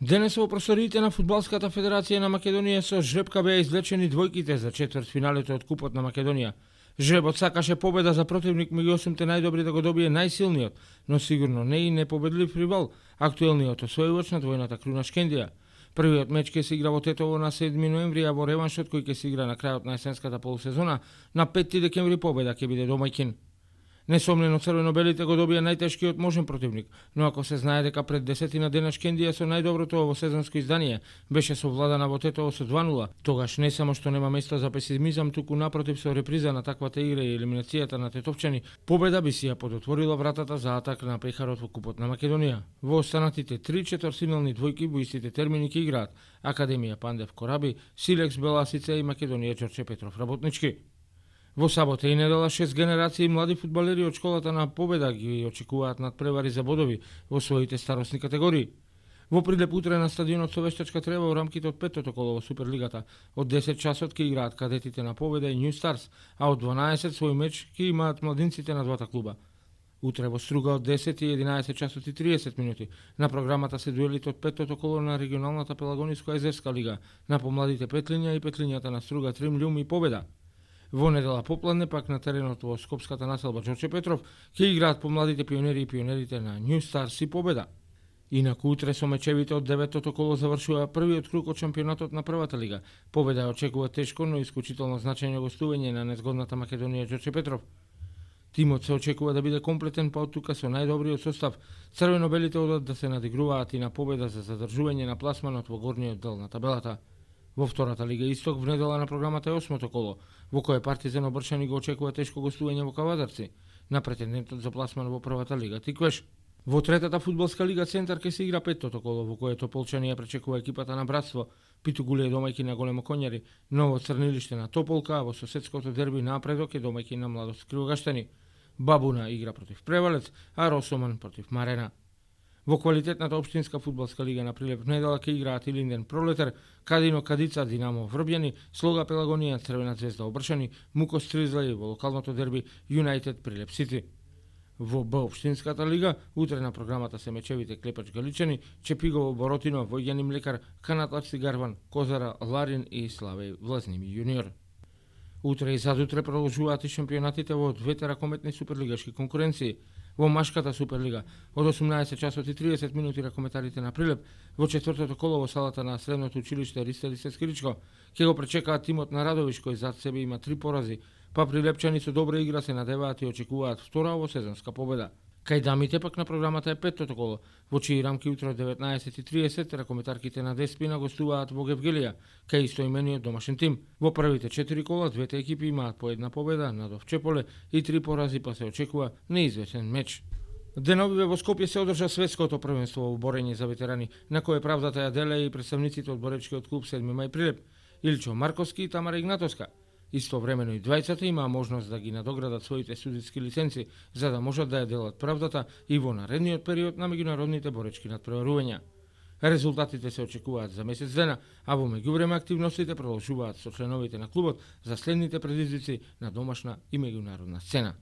Денес во просториите на Фудбалската федерација на Македонија со жребка беа извлечени двојките за четвртфиналето од Купот на Македонија. Жребот сакаше победа за противник меѓу 8 најдобри да го добие најсилниот, но сигурно не и непобедлив ривал, актуелниот освојувач на двојната круна Шкендија. Првиот меч ќе се игра во Тетово на 7 ноември, а во реваншот кој ќе се игра на крајот на есенската полусезона на 5 декември победа ќе биде домаќин. Несомнено црвено-белите го добија најтешкиот можен противник, но ако се знае дека пред 10 дена Шкендија со најдоброто ово сезонско издание беше совладана во Тетово со 2:0, тогаш не само што нема место за песимизам, туку напротив со реприза на таквата игра и елиминацијата на тетовчани, победа би си ја подотворила вратата за атак на пехарот во Купот на Македонија. Во останатите 3 четвртфинални двојки во истите термини ќе играат Академија Пандев Кораби, Силекс Беласица и Македонија Ѓорче Петров Работнички. Во сабота и недела 6 генерации млади фудбалери од школата на Победа ги очекуваат надпревари за бодови во своите старосни категории. Во Прилеп утре на стадионот со Вештачка Трева во рамките од петото коло во Суперлигата од 10 часот ќе играат кадетите на Победа и Нью Старс, а од 12 свој меч ќе имаат младинците на двата клуба. Утре во Струга од 10 и 11 часот и 30 минути на програмата се дуелите од петото коло на регионалната Пелагониско-Езерска лига на помладите Петлиња и Петлињата на Струга Тримљум и Победа. Во недела попладне пак на теренот во скопската населба Ѓорче Петров ќе играат помладите пионери и пионерите на Нью Старс и Победа. Инаку утре со мечевите од деветото коло завршува првиот круг од шампионатот на првата лига. Победа очекува тешко, но исклучително значајно гостување на незгодната Македонија Ѓорче Петров. Тимот се очекува да биде комплетен, па од тука со најдобриот состав. Црвено-белите одат да се надигруваат и на победа за задржување на пласманот во горниот дел на табелата. Во втората лига Исток в недела на програмата е 8-то коло, во кое Партизан Обршани го очекува тешко гостување во Кавадарци, на претендентот за пласман во првата лига Тиквеш. Во третата фудбалска лига Центар ќе се игра петтото коло, во кое Тополчани ја пречекува екипата на Братство, Питугуле е домајки на Големо Коњари, Ново Црнилиште на Тополка, а во соседското дерби Напредок е домајки на Младост Кривогаштани. Бабуна игра против Превалец, а Росоман против Марена. Во квалитетната општинска фудбалска лига на Прилеп недела ќе играат Илинден Пролетар, Кадино Кадица, Динамо Врбјани, Слога Пелагонија, Црвена звезда Обршани, Мукос Тризла и во локалното дерби Юнајтед Прилеп Сити. Во Б општинската лига утре на програмата се мечевите Клепач Галичани, Чепигово Боротино, Војани Млекар, Канатлачи Гарван, Козара Ларин и Славеј Влазними јуниор. Утре и задутре продолжуваат и шампионатите во двете ракометни суперлигашки конкуренции. Во машката Суперлига од 18 часот и 30 минути ракометарите на Прилеп во четвртото коло во салата на средното училиште Ристе Лисецкиричко ќе го пречекаат тимот на Радовиш кој зад себе има 3 порази, па прилепчани со добра игра се надеваат и очекуваат втора овосезонска победа. Кај дамите пак на програмата е петтото коло, во чии рамки утре од 19:30 ракометарките на Деспина гостуваат во Гевгелија, кај истоимениот домашен тим. Во првите 4 кола двете екипи имаат по една победа над Овчеполе и 3 порази, па се очекува неизвестен меч. Деновиве во Скопје се одржа светското првенство во борење за ветерани, на кое правдата ја делеа и представниците од боречкиот клуб 7 мај Прилеп, Илчо Марковски и Тамара Игнатовска. Истовремено и двајцата имаа можност да ги надоградат своите судитски лиценци, за да можат да ја делат правдата и во наредниот период на меѓународните боречки надпреварувања. Резултатите се очекуваат за месец дена, а во меѓувреме активностите продолжуваат со членовите на клубот за следните предизвици на домашна и меѓународна сцена.